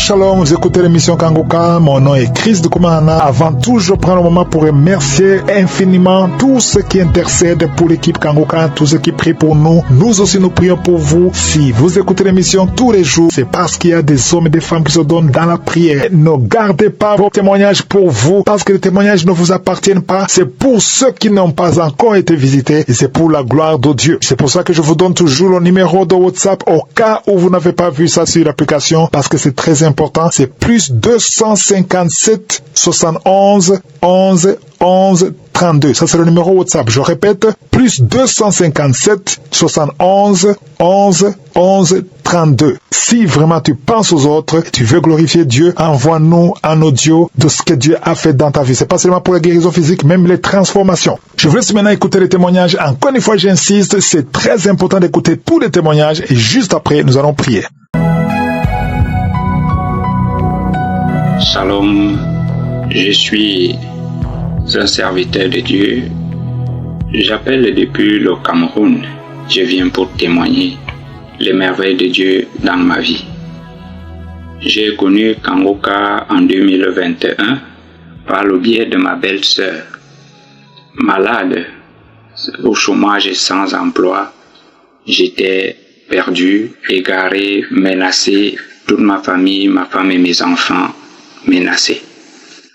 Shalom, vous écoutez l'émission Kangoka, mon nom est Chris de Koumana. Avant tout, je prends le moment pour remercier infiniment tous ceux qui intercèdent pour l'équipe Kangoka, tous ceux qui prient pour nous. Nous aussi, nous prions pour vous. Si vous écoutez l'émission tous les jours, c'est parce qu'il y a des hommes et des femmes qui se donnent dans la prière. Ne gardez pas vos témoignages pour vous, parce que les témoignages ne vous appartiennent pas. C'est pour ceux qui n'ont pas encore été visités et c'est pour la gloire de Dieu. C'est pour ça que je vous donne toujours le numéro de WhatsApp au cas où vous n'avez pas vu ça sur l'application, parce que c'est très important. C'est plus 257 71 11 11 32. Ça, c'est le numéro WhatsApp. Je répète, plus 257 71 11 11 32. Si vraiment tu penses aux autres, tu veux glorifier Dieu, envoie-nous un audio de ce que Dieu a fait dans ta vie. C'est pas seulement pour la guérison physique, même les transformations. Je vous laisse maintenant écouter les témoignages. Encore une fois, j'insiste, c'est très important d'écouter tous les témoignages et juste après, nous allons prier. Shalom, je suis un serviteur de Dieu. J'appelle depuis le Cameroun. Je viens pour témoigner les merveilles de Dieu dans ma vie. J'ai connu Kangoka en 2021 par le biais de ma belle-sœur. Malade, au chômage et sans emploi, j'étais perdu, égaré, menacé, toute ma famille, ma femme et mes enfants menacés.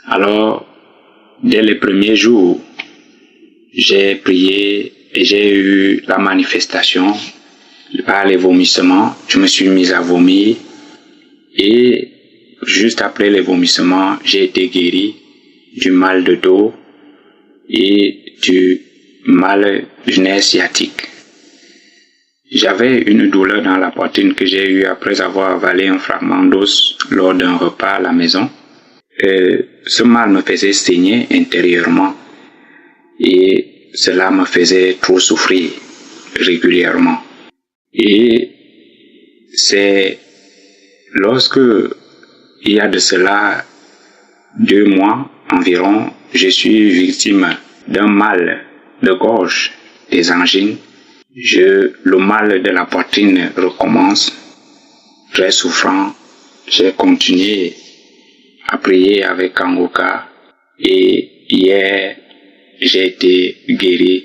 Alors, dès les premiers jours, j'ai prié et j'ai eu la manifestation par les vomissements. Je me suis mis à vomir et juste après les vomissements, j'ai été guéri du mal de dos et du mal du nerf sciatique. J'avais une douleur dans la poitrine que j'ai eue après avoir avalé un fragment d'os lors d'un repas à la maison. Ce mal me faisait saigner intérieurement et cela me faisait trop souffrir régulièrement. Et c'est lorsque il y a de cela 2 mois environ, je suis victime d'un mal de gorge, des angines. Le mal de la poitrine recommence, très souffrant. J'ai continué à prier avec Kangoka et hier, j'ai été guéri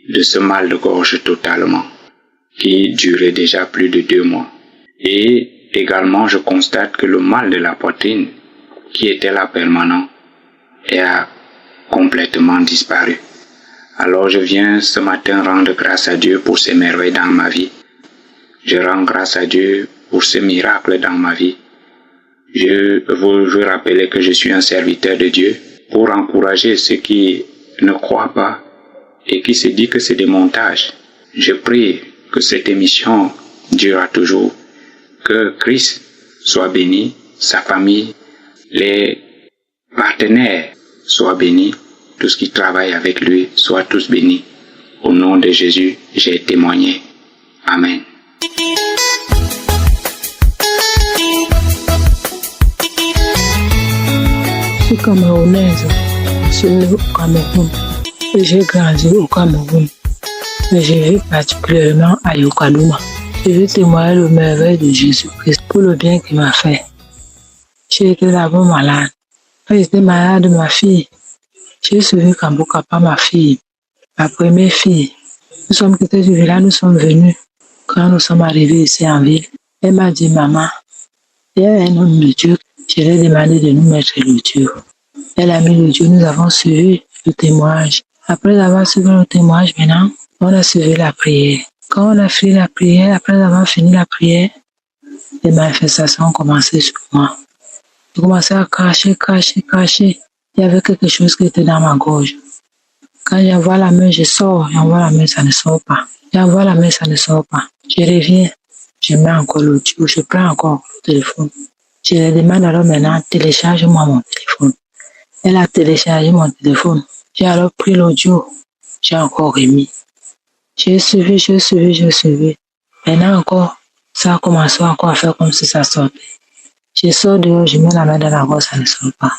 de ce mal de gorge totalement, qui durait déjà plus de 2 mois. Et également, je constate que le mal de la poitrine, qui était là permanent, a complètement disparu. Alors je viens ce matin rendre grâce à Dieu pour ces merveilles dans ma vie. Je rends grâce à Dieu pour ces miracles dans ma vie. Je veux rappeler que je suis un serviteur de Dieu pour encourager ceux qui ne croient pas et qui se disent que c'est des montages. Je prie que cette émission durera toujours, que Christ soit béni, sa famille, les partenaires soient bénis, tous qui travaillent avec lui soient tous bénis. Au nom de Jésus, j'ai témoigné. Amen. Je suis camerounaise, je suis née au Cameroun et j'ai grandi au Cameroun. Mais je vis particulièrement à Yokadouma. Je veux témoigner le merveille de Jésus-Christ pour le bien qu'il m'a fait. J'ai été d'abord malade. Quand j'étais malade de ma fille, j'ai suivi Kangoka par ma fille, ma première fille. Nous sommes quittés du village, nous sommes venus. Quand nous sommes arrivés ici en ville, elle m'a dit, maman, il y a un homme de Dieu. Je lui ai demandé de nous mettre le Dieu. Elle a mis le Dieu, nous avons suivi le témoignage. Après avoir suivi le témoignage, maintenant, on a suivi la prière. Quand on a fini la prière, après avoir fini la prière, les manifestations ont commencé sur moi. J'ai commencé à cracher. Il y avait quelque chose qui était dans ma gorge. Quand j'envoie la main, je sors. J'envoie la main, ça ne sort pas. J'envoie la main, ça ne sort pas. Je reviens, je mets encore l'audio, je prends encore le téléphone. Je lui demande alors maintenant, télécharge-moi mon téléphone. Elle a téléchargé mon téléphone. J'ai alors pris l'audio, j'ai encore remis. J'ai suivi. Maintenant encore, ça a commencé encore à faire comme si ça sortait. Je sors dehors, je mets la main dans la gorge, ça ne sort pas.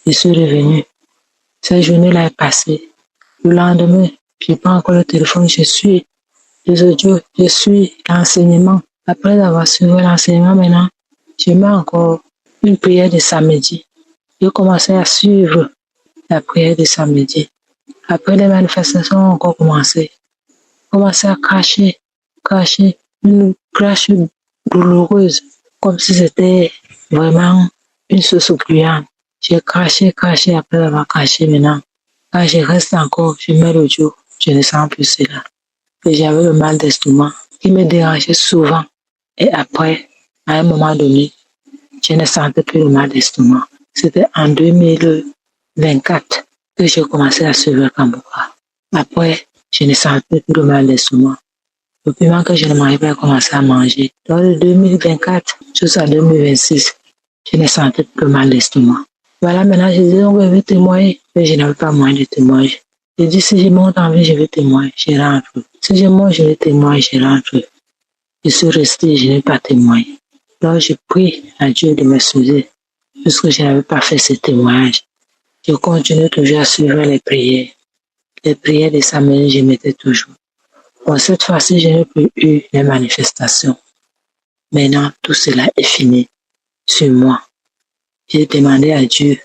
Je suis revenu. Cette journée-là est passée. Le lendemain, je prends encore le téléphone, je suis les audios, je suis l'enseignement. Après avoir suivi l'enseignement maintenant, J'ai mis encore une prière de samedi. J'ai commencé à suivre la prière de samedi. Après, les manifestations ont encore commencé. Commencé à cracher, une crache douloureuse, comme si c'était vraiment une source gluante. J'ai craché, après avoir craché maintenant. Quand je reste encore, je mets le jour, je ne sens plus cela. Et j'avais le mal d'estomac qui me dérangeait souvent. Et après, à un moment donné, je ne sentais plus le mal d'estomac. C'était en 2024 que j'ai commencé à suivre Kambuka. Après, je ne sentais plus le mal d'estomac. Le piment que je ne mangeais pas, j'ai commencé à manger. Dans le 2024 jusqu'à 2026, je ne sentais plus le mal d'estomac. Voilà, maintenant, je dis, on veut témoigner. Mais je n'avais pas moyen de témoigner. Je dis, si je monte en vie, je vais témoigner. Je rentre. Si je monte, je vais témoigner. Je rentre. Je suis resté, je n'ai pas témoigné. Donc, je prie à Dieu de m'excuser puisque je n'avais pas fait ce témoignage. Je continue toujours à suivre les prières. Les prières de samedi, je mettais toujours. Bon, cette fois-ci, je n'ai plus eu les manifestations. Maintenant, tout cela est fini sur moi. J'ai demandé à Dieu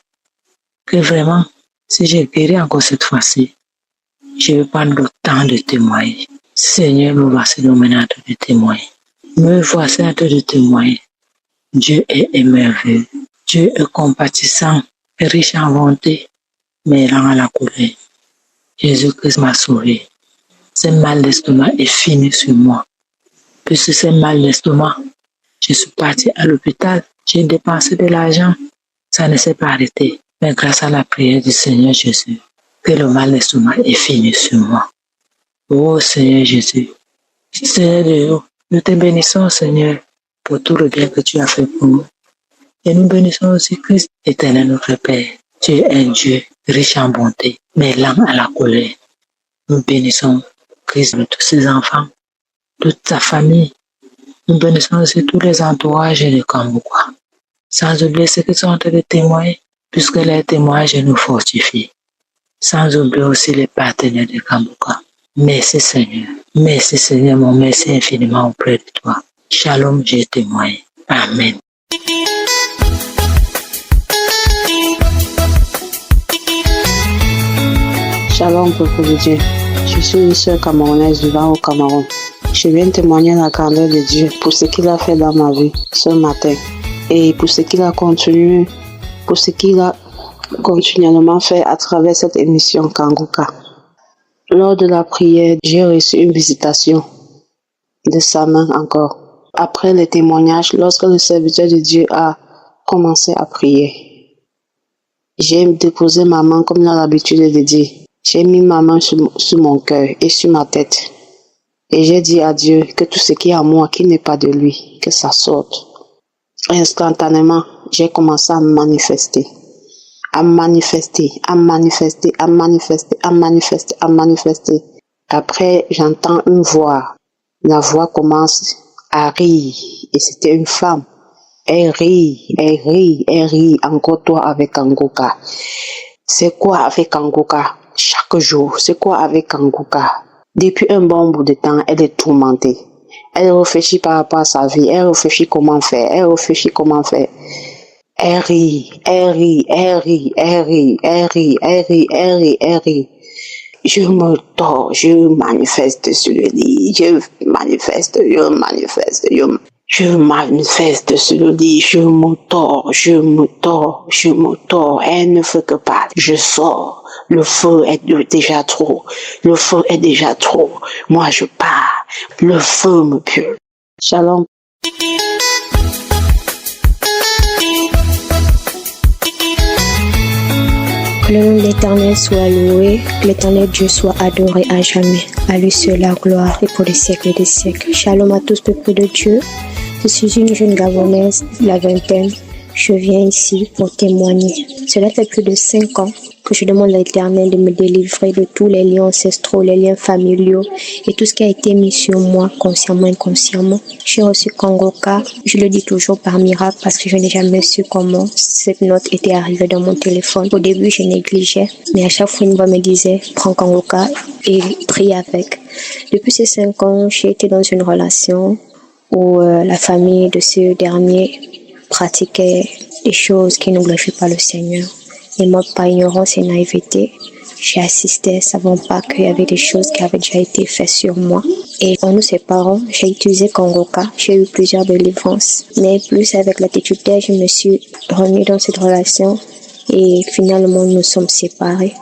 que vraiment, si j'ai guéri encore cette fois-ci, je vais prendre le temps de témoigner. Seigneur, me voici donc maintenant en train de témoigner. Me voici en train de témoigner. Dieu est merveilleux. Dieu est compatissant, riche en bonté, mais lent à la colère. Jésus-Christ m'a sauvé. Ce mal d'estomac est fini sur moi. Puisque ce mal d'estomac, je suis parti à l'hôpital, j'ai dépensé de l'argent, ça ne s'est pas arrêté. Mais grâce à la prière du Seigneur Jésus, que le mal d'estomac est fini sur moi. Oh Seigneur Jésus, Seigneur Dieu, nous te bénissons Seigneur pour tout le bien que tu as fait pour nous. Et nous bénissons aussi Christ, éternel notre Père. Tu es un Dieu riche en bonté, mais lent à la colère. Nous bénissons Christ de tous ses enfants, toute sa famille. Nous bénissons aussi tous les entourages de Kambuka. Sans oublier ceux qui sont en train de témoigner, puisque les témoignages nous fortifient. Sans oublier aussi les partenaires de Kambuka. Merci Seigneur, mon merci infiniment auprès de toi. Shalom, je témoigne. Amen. Shalom, peuple de Dieu. Je suis une sœur camerounaise vivant au Cameroun. Je viens témoigner la grandeur de Dieu pour ce qu'il a fait dans ma vie ce matin et pour ce qu'il a continuellement fait à travers cette émission Kambuka. Lors de la prière, j'ai reçu une visitation de sa main encore. Après les témoignages, lorsque le serviteur de Dieu a commencé à prier, j'ai déposé ma main comme il a l'habitude de dire. J'ai mis ma main sur mon cœur et sur ma tête. Et j'ai dit à Dieu que tout ce qui est à moi, qui n'est pas de lui, que ça sorte. Instantanément, j'ai commencé à manifester. Après, j'entends une voix. La voix commence à rire. Et c'était une femme. Elle rit. Encore toi avec Kambuka. C'est quoi avec Kambuka? Chaque jour, c'est quoi avec Kambuka? Depuis un bon bout de temps, elle est tourmentée. Elle réfléchit par rapport à sa vie. Elle réfléchit comment faire. Elle rit. Je me tords, je manifeste sur le lit. Je manifeste sur le lit. Je me tords. Elle ne fait que pas. Je sors. Le feu est déjà trop. Moi, je pars. Le feu me brûle. Shalom. Que le nom de l'Éternel soit loué, que l'Éternel Dieu soit adoré à jamais. À lui seul la gloire et pour les siècles des siècles. Shalom à tous, peuple de Dieu. Je suis une jeune Gabonaise, la vingtaine. Je viens ici pour témoigner. Cela fait plus de 5 ans que je demande à l'Éternel de me délivrer de tous les liens ancestraux, les liens familiaux et tout ce qui a été mis sur moi, consciemment et inconsciemment. J'ai reçu Kambuka, je le dis toujours par miracle parce que je n'ai jamais su comment cette note était arrivée dans mon téléphone. Au début, je négligeais, mais à chaque fois, une voix me disait « Prends Kambuka et prie avec ». Depuis ces 5 ans, j'ai été dans une relation où la famille de ce dernier pratiquais des choses qui ne glorifient pas le Seigneur. Et moi, par ignorance et naïveté, j'ai assisté, savant pas qu'il y avait des choses qui avaient déjà été faites sur moi. Et en nous séparant, j'ai utilisé Kangoka. J'ai eu plusieurs délivrances. Mais plus avec l'attitude, je me suis remis dans cette relation. Et finalement, nous sommes séparés.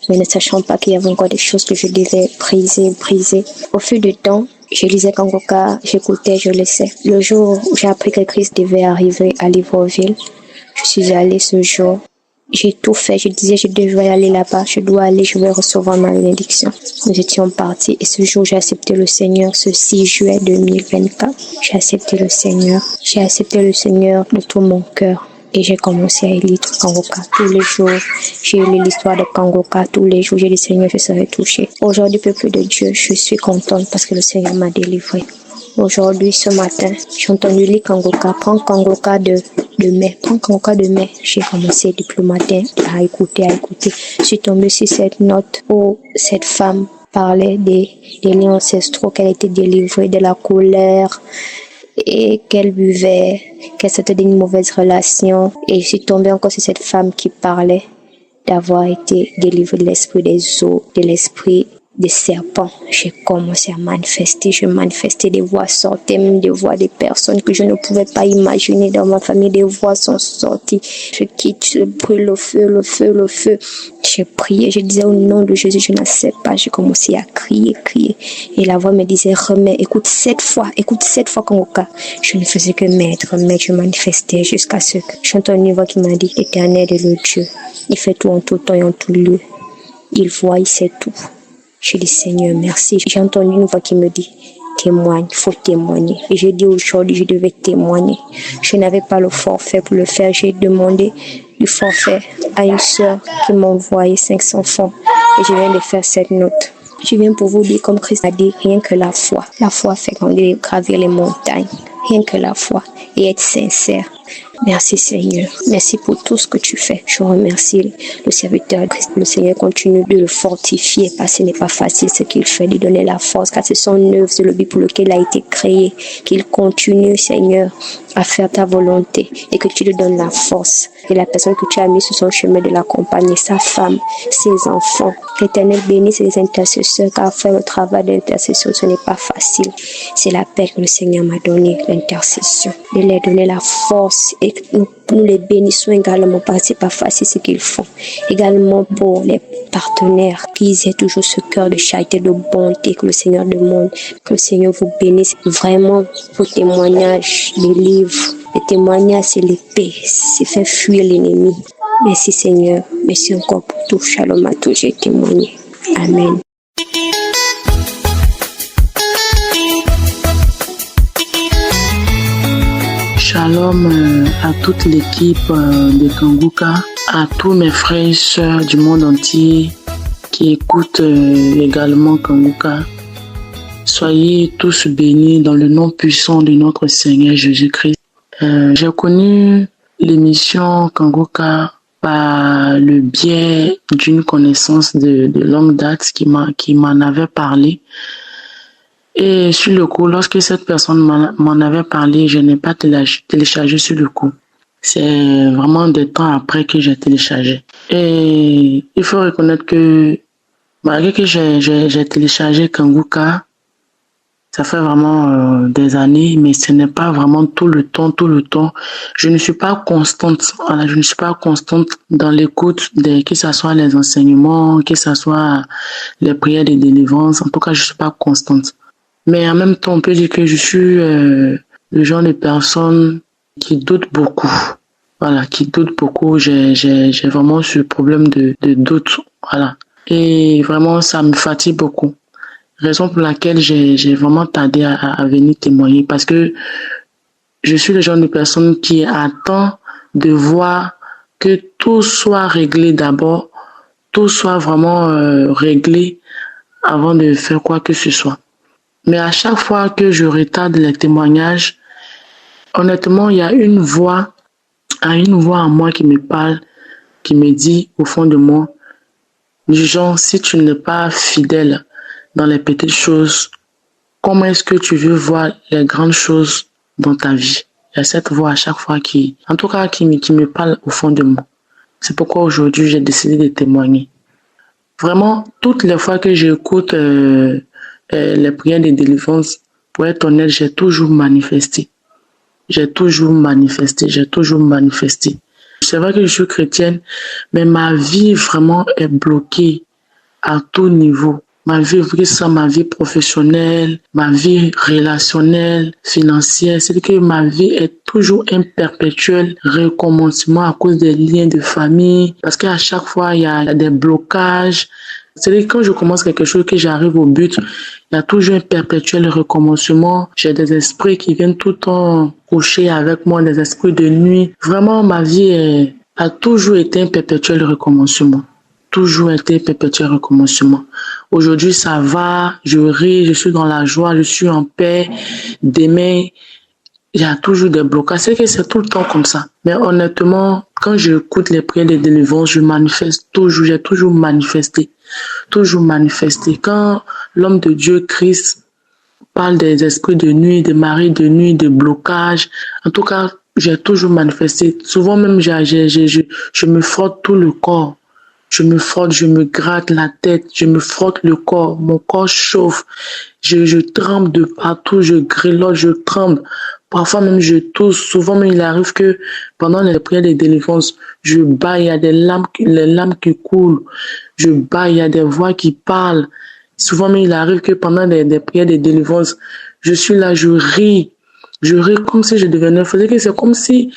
Mais ne sachant pas qu'il y avait encore des choses que je devais briser. Au fil du temps, je lisais Kangoka, j'écoutais, je laissais. Le jour où j'ai appris que Christ devait arriver à Libreville, je suis allée ce jour. J'ai tout fait, je disais, je devais aller là-bas, je dois aller, je vais recevoir ma bénédiction. Nous étions partis et ce jour, j'ai accepté le Seigneur, ce 6 juillet 2024. J'ai accepté le Seigneur de tout mon cœur. Et j'ai commencé à lire Kangoka tous les jours. J'ai lu l'histoire de Kangoka tous les jours. J'ai dit, Seigneur, je serai touché. Aujourd'hui, peuple de Dieu, je suis contente parce que le Seigneur m'a délivré. Aujourd'hui, ce matin, j'ai entendu lire Kangoka. Prends Kangoka de mai. Prends Kangoka de mai. J'ai commencé depuis le matin à écouter. Je suis tombée sur cette note où cette femme parlait des liens ancestraux, qu'elle était délivrée de la colère et qu'elle buvait, qu'elle sortait d'une mauvaise relation. Et je suis tombée encore sur cette femme qui parlait d'avoir été délivrée de l'esprit des eaux, de l'esprit des serpents. J'ai commencé à manifester, je manifestais, des voix sortaient, même des voix des personnes que je ne pouvais pas imaginer dans ma famille, des voix sont sorties. Je quitte, je brûle le feu. J'ai prié, je disais au nom de Jésus, je n'accepte pas. J'ai commencé à crier. Et la voix me disait, remets, écoute 7 fois Kangoka. Je ne faisais que mettre, je manifestais jusqu'à ce que j'entends une voix qui m'a dit, Éternel est le Dieu. Il fait tout en tout temps et en tout lieu. Il voit, il sait tout. Je dis, Seigneur, merci. J'ai entendu une voix qui me dit, témoigne, il faut témoigner. Et j'ai dit aujourd'hui, je devais témoigner. Je n'avais pas le forfait pour le faire. J'ai demandé du forfait à une sœur qui m'a envoyé 500 francs. Et je viens de faire cette note. Je viens pour vous dire, comme Christ a dit, rien que la foi. La foi fait gravir les montagnes. Rien que la foi. Et être sincère. Merci Seigneur. Merci pour tout ce que tu fais. Je remercie le serviteur Christ. Le Seigneur continue de le fortifier parce que ce n'est pas facile ce qu'il fait, lui donner la force car c'est son œuvre, c'est le but pour lequel il a été créé. Qu'il continue Seigneur à faire ta volonté et que tu lui donnes la force. Et la personne que tu as mis sur son chemin de l'accompagner, sa femme, ses enfants. L'Éternel bénisse les intercesseurs car faire le travail d'intercession ce n'est pas facile. C'est la paix que le Seigneur m'a donné, l'intercession. De leur donner la force et que nous les bénissons également parce que c'est pas facile ce qu'ils font. Également pour les partenaires qui aient toujours ce cœur de charité, de bonté que le Seigneur demande. Que le Seigneur vous bénisse vraiment pour témoignages, des livres. Les témoignages, c'est l'épée, c'est faire fuir l'ennemi. Merci Seigneur, merci encore pour tout. Shalom à tous, j'ai témoigné. Amen. Shalom à toute l'équipe de Kangoka, à tous mes frères et sœurs du monde entier qui écoutent également Kangoka. Soyez tous bénis dans le nom puissant de notre Seigneur Jésus-Christ. J'ai connu l'émission Kangoka par le biais d'une connaissance de longue date qui m'en avait parlé. Et sur le coup, lorsque cette personne m'en avait parlé, je n'ai pas téléchargé sur le coup. C'est vraiment des temps après que j'ai téléchargé. Et il faut reconnaître que malgré que j'ai téléchargé Kangoka, ça fait vraiment des années, mais ce n'est pas vraiment tout le temps. Je ne suis pas constante. Voilà, je ne suis pas constante dans l'écoute que ce soit les enseignements, que ce soit les prières de délivrance. En tout cas, je ne suis pas constante. Mais en même temps, on peut dire que je suis le genre de personne qui doute beaucoup. Voilà, qui doute beaucoup. J'ai vraiment ce problème de doute. Voilà. Et vraiment, ça me fatigue beaucoup. Raison pour laquelle j'ai vraiment tardé à venir témoigner. Parce que je suis le genre de personne qui attend de voir que tout soit réglé d'abord. Tout soit vraiment réglé avant de faire quoi que ce soit. Mais à chaque fois que je retarde les témoignages, honnêtement, il y a une voix en moi qui me parle, qui me dit au fond de moi, du genre, si tu n'es pas fidèle dans les petites choses, comment est-ce que tu veux voir les grandes choses dans ta vie? Il y a cette voix à chaque fois qui me parle au fond de moi. C'est pourquoi aujourd'hui, j'ai décidé de témoigner. Vraiment, toutes les fois que j'écoute les prières de délivrance, pour être honnête, j'ai toujours manifesté. C'est vrai que je suis chrétienne, mais ma vie vraiment est bloquée à tout niveau. Ma vie, ma vie professionnelle, ma vie relationnelle, financière, c'est que ma vie est toujours un perpétuel recommencement à cause des liens de famille, parce qu'à chaque fois, il y a des blocages. C'est-à-dire que quand je commence quelque chose, que j'arrive au but, il y a toujours un perpétuel recommencement. J'ai des esprits qui viennent tout le temps coucher avec moi, des esprits de nuit. Vraiment, ma vie a toujours été un perpétuel recommencement. Aujourd'hui, ça va, je ris, je suis dans la joie, je suis en paix. Demain, il y a toujours des blocages. C'est que c'est tout le temps comme ça. Mais honnêtement, quand j'écoute les prières de délivrance, je manifeste toujours, j'ai toujours manifesté. Quand l'homme de Dieu, Christ, parle des esprits de nuit, des maris de nuit, de blocages, en tout cas, j'ai toujours manifesté. Souvent même, je me frotte tout le corps. Je me gratte la tête, je me frotte le corps, mon corps chauffe, je tremble de partout, je grelotte, je tremble. Parfois même je tousse. Souvent même il arrive que pendant les prières de délivrance, je bats, il y a les larmes qui coulent. Je bats, il y a des voix qui parlent. Souvent même il arrive que pendant des prières de délivrance, je suis là, je ris comme si je devenais fou. C'est comme si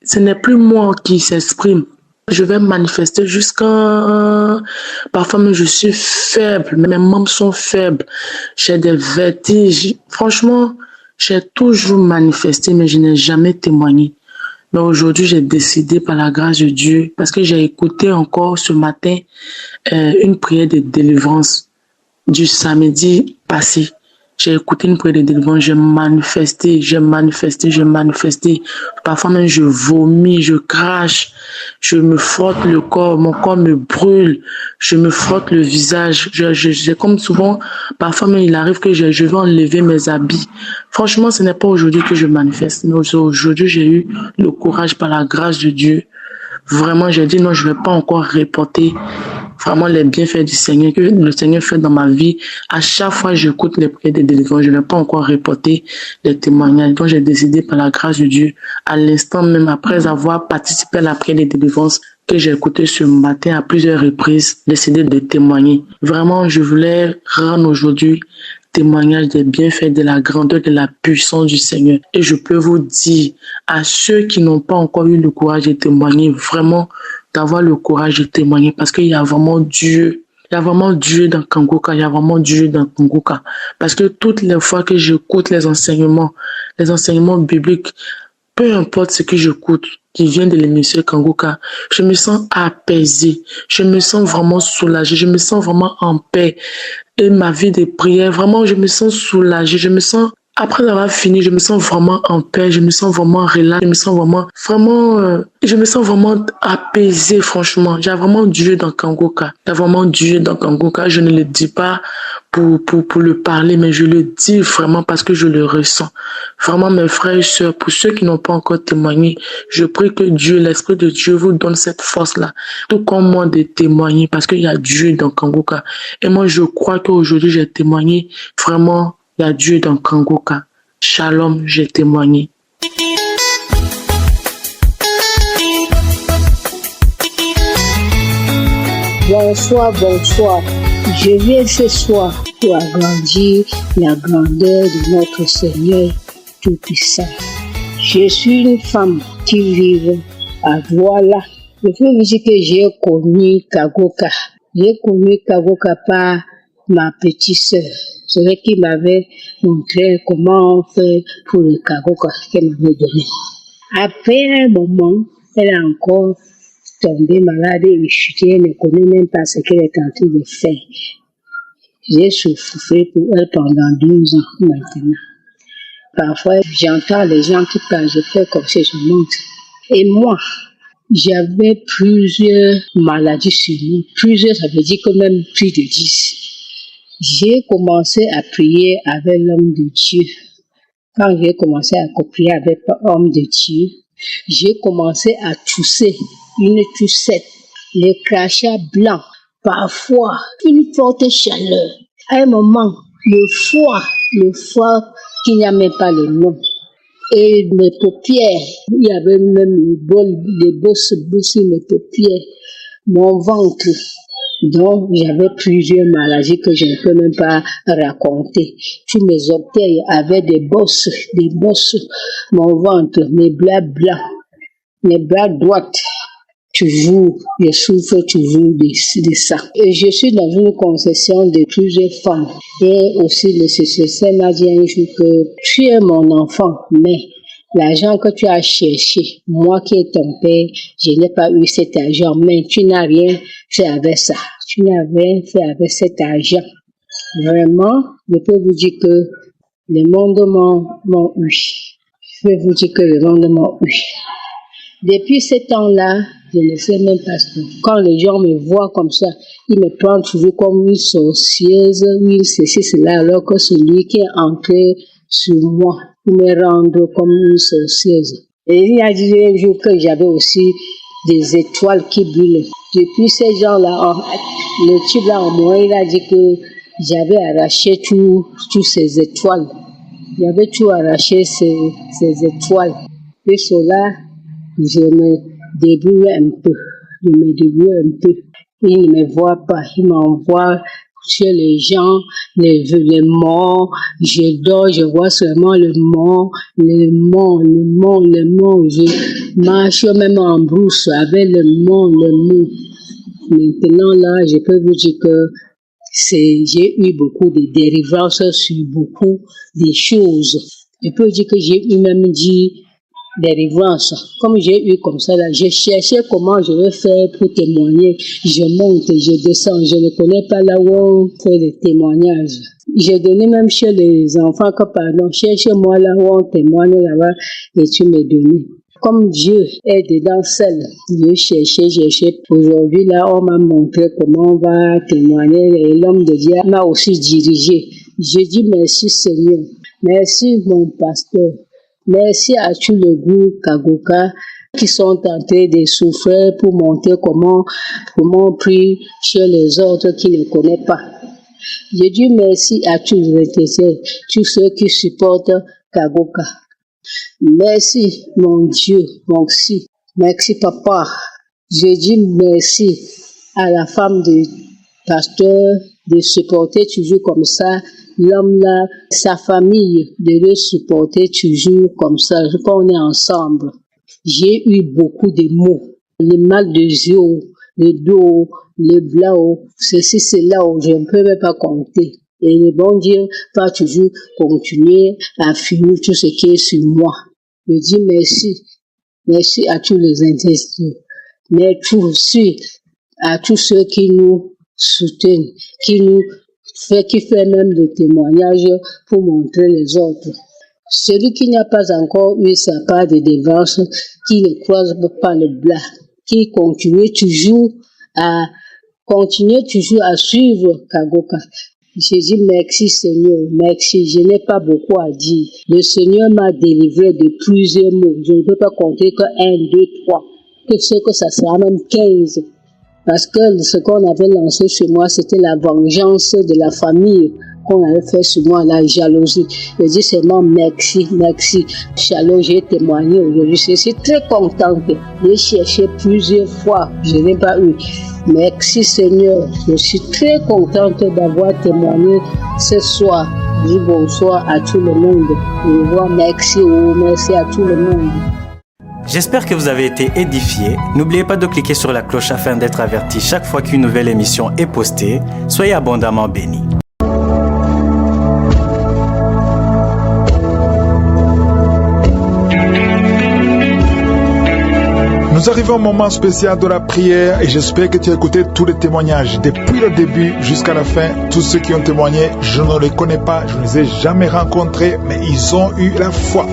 ce n'est plus moi qui s'exprime. Je vais manifester jusqu'à... Parfois même je suis faible, mes membres sont faibles, j'ai des vertiges. Franchement, j'ai toujours manifesté, mais je n'ai jamais témoigné. Mais aujourd'hui, j'ai décidé par la grâce de Dieu, parce que j'ai écouté encore ce matin une prière de délivrance du samedi passé. J'ai écouté une prière de délivrance, j'ai manifesté. Parfois même je vomis, je crache, je me frotte le corps, mon corps me brûle, je me frotte le visage. J'ai comme souvent, parfois même il arrive que je vais enlever mes habits. Franchement, ce n'est pas aujourd'hui que je manifeste, mais aujourd'hui j'ai eu le courage par la grâce de Dieu. Vraiment, j'ai dit non, je ne vais pas encore reporter vraiment les bienfaits du Seigneur que le Seigneur fait dans ma vie. À chaque fois que j'écoute les prières de délivrance, je ne vais pas encore reporter les témoignages. Donc, j'ai décidé par la grâce de Dieu, à l'instant même après avoir participé à la prière de délivrance que j'ai écouté ce matin à plusieurs reprises, décider de témoigner. Vraiment, je voulais rendre aujourd'hui témoignage des bienfaits, de la grandeur, de la puissance du Seigneur. Et je peux vous dire, à ceux qui n'ont pas encore eu le courage de témoigner, vraiment d'avoir le courage de témoigner, parce qu'il y a vraiment Dieu. Il y a vraiment Dieu dans Kangoka, Parce que toutes les fois que j'écoute les enseignements bibliques, peu importe ce que j'écoute, qui vient de l'émission Kangoka, je me sens apaisé, je me sens vraiment soulagé, je me sens vraiment en paix. Et ma vie de prière, vraiment, je me sens soulagé, après avoir fini, je me sens vraiment en paix, je me sens vraiment relax, je me sens vraiment apaisé, franchement. Il y a vraiment Dieu dans Kangoka. Je ne le dis pas pour le parler, mais je le dis vraiment parce que je le ressens. Vraiment, mes frères et sœurs, pour ceux qui n'ont pas encore témoigné, je prie que Dieu, l'Esprit de Dieu vous donne cette force-là, tout comme moi de témoigner, parce qu'il y a Dieu dans Kangoka. Et moi, je crois qu'aujourd'hui, j'ai témoigné vraiment. Il y a Dieu dans Kangoka. Shalom, j'ai témoigné. Bonsoir. Je viens ce soir pour agrandir la grandeur de notre Seigneur Tout-Puissant. Je suis une femme qui vit à Douala. Je peux vous dire que j'ai connu Kangoka. J'ai connu Kangoka par ma petite sœur. C'est elle qui m'avait montré comment faire pour le Kangoka qu'elle m'avait donné. Après un moment, elle a encore tombé malade et chutée. Elle ne connaît même pas ce qu'elle est en train de faire. J'ai souffert pour elle pendant 12 ans maintenant. Parfois, j'entends les gens qui parlent, je fais comme si je monte. Et moi, j'avais plusieurs maladies sur moi. Plusieurs, ça veut dire quand même plus de 10. J'ai commencé à prier avec l'homme de Dieu. Quand j'ai commencé à copier avec Homme de Dieu, j'ai commencé à tousser une toussette, les crachats blancs, parfois une forte chaleur. À un moment, le foie qui n'y a même pas le nom. Et mes paupières, il y avait même les bosses sur mes paupières, mon ventre. Donc, j'avais plusieurs maladies que je ne peux même pas raconter. Tous mes orteils avaient des bosses, mon ventre, mes bras blancs, mes bras droits. Toujours, je souffre toujours de ça. Et je suis dans une concession de plusieurs femmes. Et aussi, le successeur m'a dit un jour que tu es mon enfant, mais l'argent que tu as cherché, moi qui est ton père, je n'ai pas eu cet argent, mais tu n'as rien fait avec ça. Tu n'as rien fait avec cet argent. Vraiment, je peux vous dire que le monde m'a eu. Je peux vous dire que le monde m'a eu. Depuis ce temps-là, je ne sais même pas ce que... Quand les gens me voient comme ça, ils me prennent toujours comme une sorcieuse, oui, ceci, cela, alors que celui qui est entré sur moi pour me rendre comme une sorcieuse. Et il y a dit un jour que j'avais aussi des étoiles qui brûlaient. Depuis ces gens-là, le type là, moi, il a dit que j'avais arraché toutes ces étoiles. J'avais tout arraché ces étoiles. Et cela, je me débrouille un peu. Il ne me voit pas. Il m'envoie chez les gens, les morts. Je dors, je vois seulement le mort. Je marche même en brousse avec le mort. Maintenant, là, je peux vous dire que j'ai eu beaucoup de dérivances sur beaucoup de choses. Je peux dire que j'ai eu même dit dérivances. Comme j'ai eu comme ça, là, je cherchais comment je vais faire pour témoigner. Je monte, je descends, je ne connais pas là où on fait des témoignages. J'ai donné même chez les enfants que, pardon, cherchez-moi là où on témoigne là-bas et tu me donnes. Comme Dieu est dedans seul, je cherchais. Aujourd'hui, là, on m'a montré comment on va témoigner et l'homme de Dieu m'a aussi dirigé. Je dis merci Seigneur, merci mon pasteur, merci à tous les groupes Kanguka qui sont en train de souffrir pour montrer comment prier chez les autres qui ne connaissent pas. Je dis merci à tous les intercesseurs, tous ceux qui supportent Kanguka. Merci, mon Dieu, merci papa. Je dis merci à la femme du pasteur de supporter toujours comme ça, l'homme là, sa famille, de le supporter toujours comme ça, qu'on est ensemble. J'ai eu beaucoup de maux, le mal de yeux, le dos, le blanc, ceci, cela, je ne peux même pas compter. Et le bon Dieu va toujours continuer à finir tout ce qui est sur moi. Je dis merci à tous les intercesseurs, merci aussi à tous ceux qui nous soutiennent, qui fait même des témoignages pour montrer les autres. Celui qui n'a pas encore eu sa part de dévance, qui ne croise pas le blas, qui continue toujours à suivre Kanguka. Je dis merci Seigneur, merci, je n'ai pas beaucoup à dire. Le Seigneur m'a délivré de plusieurs mots. Je ne peux pas compter que 1, 2, 3. Que ce que ça sera même 15. Parce que ce qu'on avait lancé sur moi, c'était la vengeance de la famille qu'on avait fait sur moi, la jalousie. Je dis seulement merci. Chalot, j'ai témoigné aujourd'hui. Je suis très contente. J'ai cherché plusieurs fois, je n'ai pas eu. Merci Seigneur, je suis très contente d'avoir témoigné ce soir. Je dis bonsoir à tout le monde. Au revoir, merci à tout le monde. J'espère que vous avez été édifiés. N'oubliez pas de cliquer sur la cloche afin d'être averti chaque fois qu'une nouvelle émission est postée. Soyez abondamment bénis. Nous arrivons au moment spécial de la prière et j'espère que tu as écouté tous les témoignages depuis le début jusqu'à la fin. Tous ceux qui ont témoigné, je ne les connais pas, je ne les ai jamais rencontrés, mais ils ont eu la foi.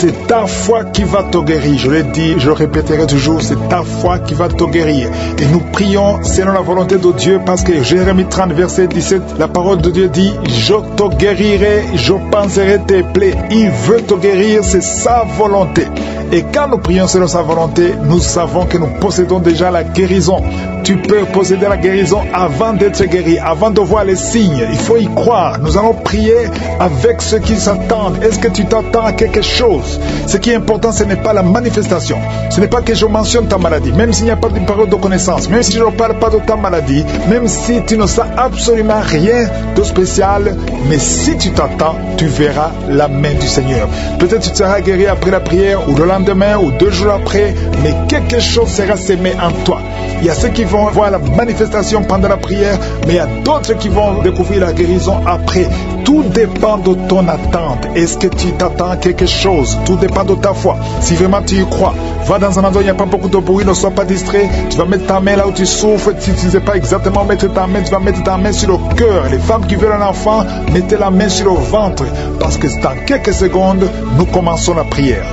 C'est ta foi qui va te guérir. Je l'ai dit, je le répéterai toujours, c'est ta foi qui va te guérir. Et nous prions selon la volonté de Dieu, parce que Jérémie 30, verset 17, la parole de Dieu dit, je te guérirai, je panserai tes plaies. Il veut te guérir, c'est sa volonté. Et quand nous prions selon sa volonté, nous savons que nous possédons déjà la guérison. Tu peux posséder la guérison avant d'être guéri, avant de voir les signes. Il faut y croire. Nous allons prier avec ceux qui s'attendent. Est-ce que tu t'attends à quelque chose? Ce qui est important, ce n'est pas la manifestation. Ce n'est pas que je mentionne ta maladie, même s'il n'y a pas de parole de connaissance, même si je ne parle pas de ta maladie, même si tu ne sais absolument rien de spécial, mais si tu t'attends, tu verras la main du Seigneur. Peut-être tu seras guéri après la prière, ou le lendemain, ou 2 jours après, mais quelque chose sera sémé en toi. Il y a ceux qui vont voir la manifestation pendant la prière, mais il y a d'autres qui vont découvrir la guérison après. Tout dépend de ton attente. Est-ce que tu t'attends à quelque chose? Tout dépend de ta foi. Si vraiment tu y crois, va dans un endroit où il n'y a pas beaucoup de bruit, ne sois pas distrait. Tu vas mettre ta main là où tu souffres. Si tu ne sais pas exactement mettre ta main, tu vas mettre ta main sur le cœur. Les femmes qui veulent un enfant, mettez la main sur le ventre, parce que dans quelques secondes, nous commençons la prière.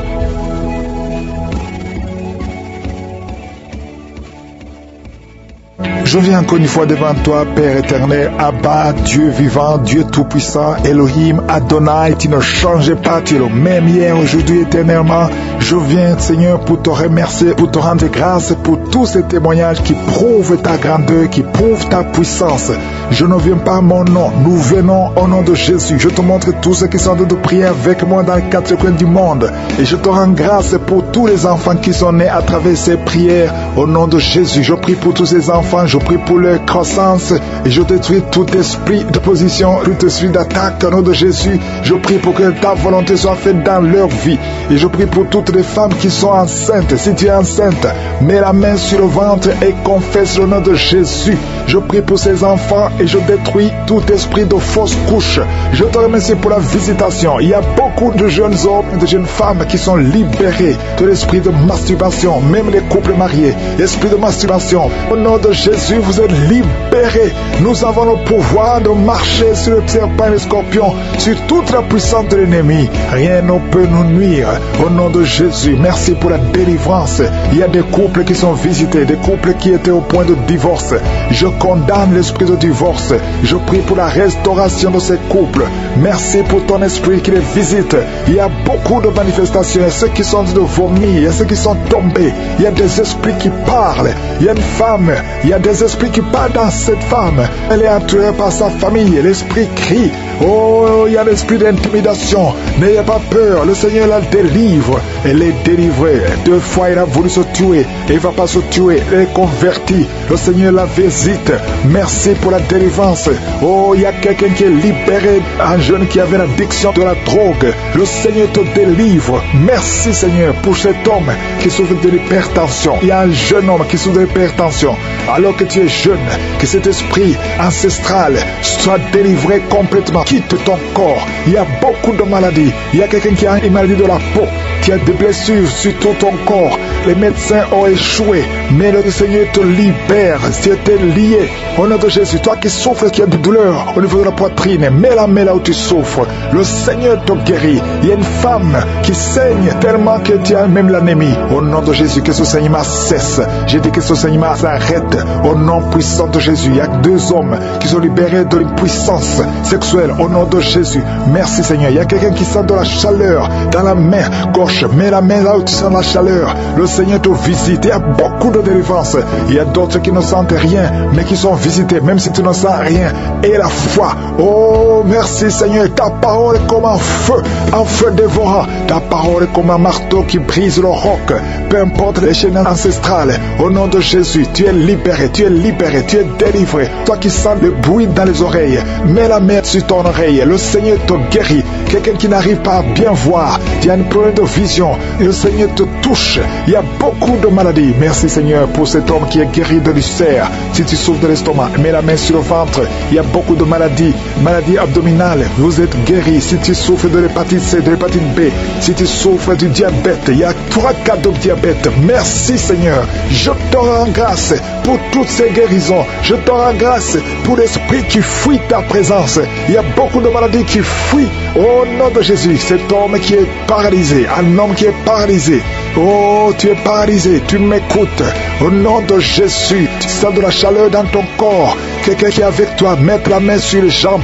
Je viens encore une fois devant toi, Père éternel, Abba, Dieu vivant, Dieu tout-puissant, Elohim, Adonai, tu ne changes pas, tu es le même hier, aujourd'hui, éternellement. Je viens, Seigneur, pour te remercier, pour te rendre grâce pour tous ces témoignages qui prouvent ta grandeur, qui prouvent ta puissance. Je ne viens pas à mon nom, nous venons au nom de Jésus. Je te montre tous ceux qui sont en train de prier avec moi dans les 4 coins du monde. Et je te rends grâce pour tous les enfants qui sont nés à travers ces prières au nom de Jésus. Je prie pour tous ces enfants, je prie pour leur croissance et je détruis tout esprit de position, tout esprit d'attaque au nom de Jésus. Je prie pour que ta volonté soit faite dans leur vie. Et je prie pour toutes les femmes qui sont enceintes. Si tu es enceinte, mets la main sur le ventre et confesse le nom de Jésus. Je prie pour ces enfants et je détruis tout esprit de fausse couche. Je te remercie pour la visitation. Il y a beaucoup de jeunes hommes et de jeunes femmes qui sont libérés de l'esprit de masturbation, même les couples mariés. L'esprit de masturbation, au nom de Jésus, vous êtes libérés. Nous avons le pouvoir de marcher sur le serpent et le scorpion, sur toute la puissance de l'ennemi. Rien ne peut nous nuire. Au nom de Jésus, merci pour la délivrance. Il y a des couples qui sont visités, des couples qui étaient au point de divorce. Je condamne l'esprit de divorce. Je prie pour la restauration de ces couples. Merci pour ton esprit qui les visite. Il y a beaucoup de manifestations. Il y a ceux qui sont de vomir, il y a ceux qui sont tombés. Il y a des esprits qui parlent. Il y a une femme, il y a des esprits qui parlent dans cette femme. Elle est entourée par sa famille. L'esprit crie. Oh, il y a l'esprit d'intimidation. N'ayez pas peur. Le Seigneur la délivre. Elle est délivrée. 2 fois, il a voulu se tuer. Il ne va pas se tuer. Elle est convertie. Le Seigneur la visite. Merci pour la délivrance. Oh, il y a quelqu'un qui est libéré. Un jeune qui avait l'addiction de la drogue. Le Seigneur te délivre. Merci, Seigneur, pour cet homme qui souffre de l'hypertension. Il y a un jeune homme qui souffre de l'hypertension. Alors que tu es jeune, que cet esprit ancestral soit délivré complètement. Quitte ton corps. Il y a beaucoup de maladies. Il y a quelqu'un qui a une maladie de la peau, qui a des blessures sur tout ton corps. Les médecins ont échoué, mais le Seigneur te libère. Si tu es lié au nom de Jésus, toi qui souffres, qui as des douleurs au niveau de la poitrine, mets la main là où tu souffres. Le Seigneur te guérit. Il y a une femme qui saigne tellement que tu as même l'anémie. Au nom de Jésus, que ce saignement cesse. J'ai dit que ce saignement s'arrête. Au nom puissant de Jésus, il y a 2 hommes qui sont libérés de l'impuissance sexuelle. Au nom de Jésus, merci Seigneur. Il y a quelqu'un qui sent de la chaleur dans la main gauche. Mets la main là où tu sens la chaleur. Le Seigneur te visite. Il y a beaucoup de délivrance. Il y a d'autres qui ne sentent rien, mais qui sont visités, même si tu ne sens rien. Et la foi. Oh, merci Seigneur. Ta parole est comme un feu dévorant. Ta parole est comme un marteau qui brise le roc. Peu importe les chaînes ancestrales. Au nom de Jésus, tu es libéré, tu es libéré, tu es délivré. Toi qui sens le bruit dans les oreilles, mets la main sur ton oreille. Le Seigneur te guérit. Quelqu'un qui n'arrive pas à bien voir, il y a un problème de vision. Le Seigneur te touche. Il y a beaucoup de maladies. Merci Seigneur pour cet homme qui est guéri de l'ulcère. Si tu souffres de l'estomac, mets la main sur le ventre. Il y a beaucoup de maladies. Maladies abdominales, vous êtes guéri. Si tu souffres de l'hépatite C, de l'hépatite B, si tu souffres du diabète, il y a 3 cas de diabète. Merci Seigneur. Je te rends grâce pour toutes ces guérisons. Je te rends grâce pour l'esprit qui fuit ta présence. Il y a beaucoup de maladies qui fuient. Au nom de Jésus, cet homme qui est paralysé, un homme qui est paralysé. Oh, tu es paralysé, tu m'écoutes. Au nom de Jésus, tu sens de la chaleur dans ton corps. Quelqu'un qui est avec toi, mette la main sur les jambes.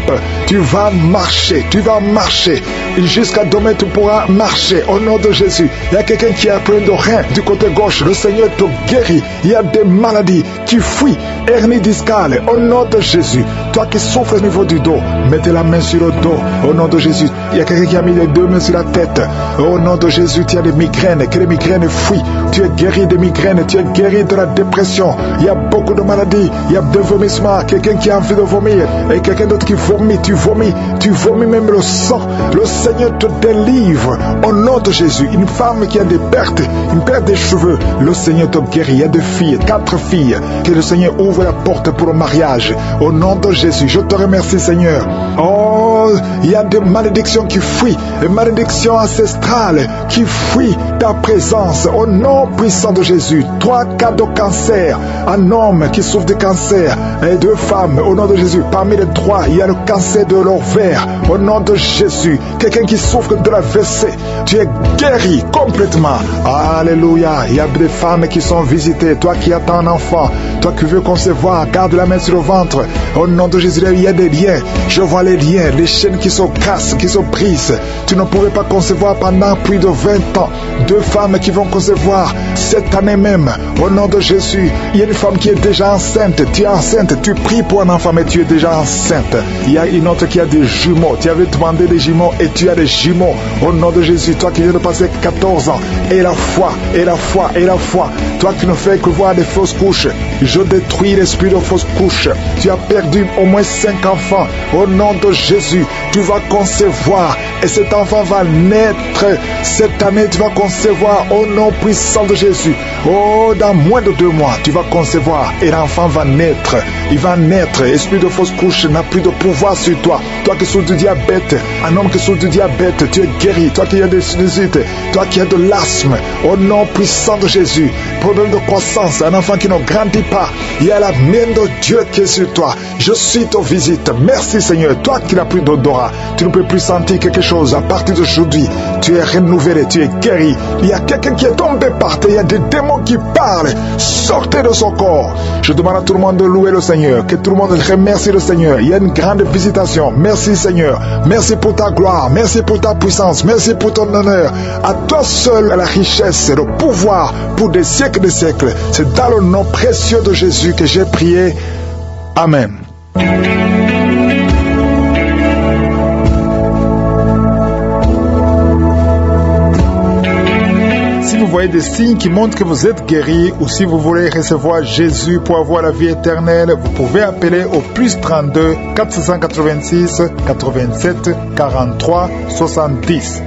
Tu vas marcher. Jusqu'à demain, tu pourras marcher. Au nom de Jésus, il y a quelqu'un qui a plein de reins du côté gauche. Le Seigneur te guérit. Il y a des maladies qui fuient. Hernie discale. Au nom de Jésus, toi qui souffres au niveau du dos, mettez la main sur le dos. Au nom de Jésus, il y a quelqu'un qui a mis les deux mains sur la tête. Au nom de Jésus, tu as des migraines. Que les migraines fuient. Tu es guéri des migraines. Tu es guéri de la dépression. Il y a beaucoup de maladies. Il y a des vomissements. Quelqu'un qui a envie de vomir. Et quelqu'un d'autre qui vomit. Tu vomis même le sang. Le Seigneur te délivre. Au nom de Jésus, une femme qui a des pertes, une perte des cheveux, le Seigneur te guérit. Il y a des filles, 4 filles, que le Seigneur ouvre la porte pour le mariage. Au nom de Jésus, je te remercie, Seigneur. Oh, il y a des malédictions qui fuient, des malédictions ancestrales qui fuient ta présence. Au nom puissant de Jésus, 3 cas de cancer, un homme qui souffre de cancer et 2 femmes. Au nom de Jésus, parmi les 3, il y a le cancer de l'ovaire. Au nom de Jésus, quelqu'un qui souffre de la WC, tu es guéri complètement. Alléluia. Il y a des femmes qui sont visitées. Toi qui attends un enfant, toi qui veux concevoir, garde la main sur le ventre. Au nom de Jésus, il y a des liens. Je vois les liens, les chaînes qui se cassent, qui se brisent. Tu ne pouvais pas concevoir pendant plus de 20 ans. 2 femmes qui vont concevoir cette année même. Au nom de Jésus, il y a une femme qui est déjà enceinte. Tu es enceinte, tu pries pour un enfant, mais tu es déjà enceinte. Il y a une autre qui a des jumeaux. Tu avais demandé des jumeaux et tu as des jumeaux. Au nom de Jésus, toi qui viens de passer 14 ans, et la foi. Toi qui ne fais que voir des fausses couches, je détruis l'esprit de fausses couches. Tu as perdu au moins 5 enfants. Au nom de Jésus, tu vas concevoir et cet enfant va naître. Cette année, tu vas concevoir au nom puissant de Jésus. Oh, dans moins de 2 mois, tu vas concevoir et l'enfant va naître. Il va naître. Esprit de fausse couche n'a plus de pouvoir sur toi. Toi qui souffres du diabète, un homme qui souffre du diabète, tu es guéri. Toi qui as des sinusites, toi qui as de l'asthme, au nom puissant de Jésus. Problème de croissance, un enfant qui ne grandit pas, il y a la main de Dieu qui est sur toi. Je suis ta visite. Merci Seigneur. Toi qui n'as plus d'odorat, tu ne peux plus sentir quelque chose. À partir d'aujourd'hui, tu es renouvelé, tu es guéri. Il y a quelqu'un qui est tombé par terre, il y a des démons qui parlent. Sortez de son corps. Je demande à tout le monde de louer le Seigneur, que tout le monde remercie le Seigneur. Il y a une grande visitation. Merci Seigneur. Merci pour ta gloire. Merci pour ta puissance. Merci pour ton honneur. À toi seul la richesse et le pouvoir pour des siècles et des siècles. C'est dans le nom précieux de Jésus que j'ai prié. Amen. Si vous voyez des signes qui montrent que vous êtes guéri, ou si vous voulez recevoir Jésus pour avoir la vie éternelle, vous pouvez appeler au plus 32 486 87 43 70.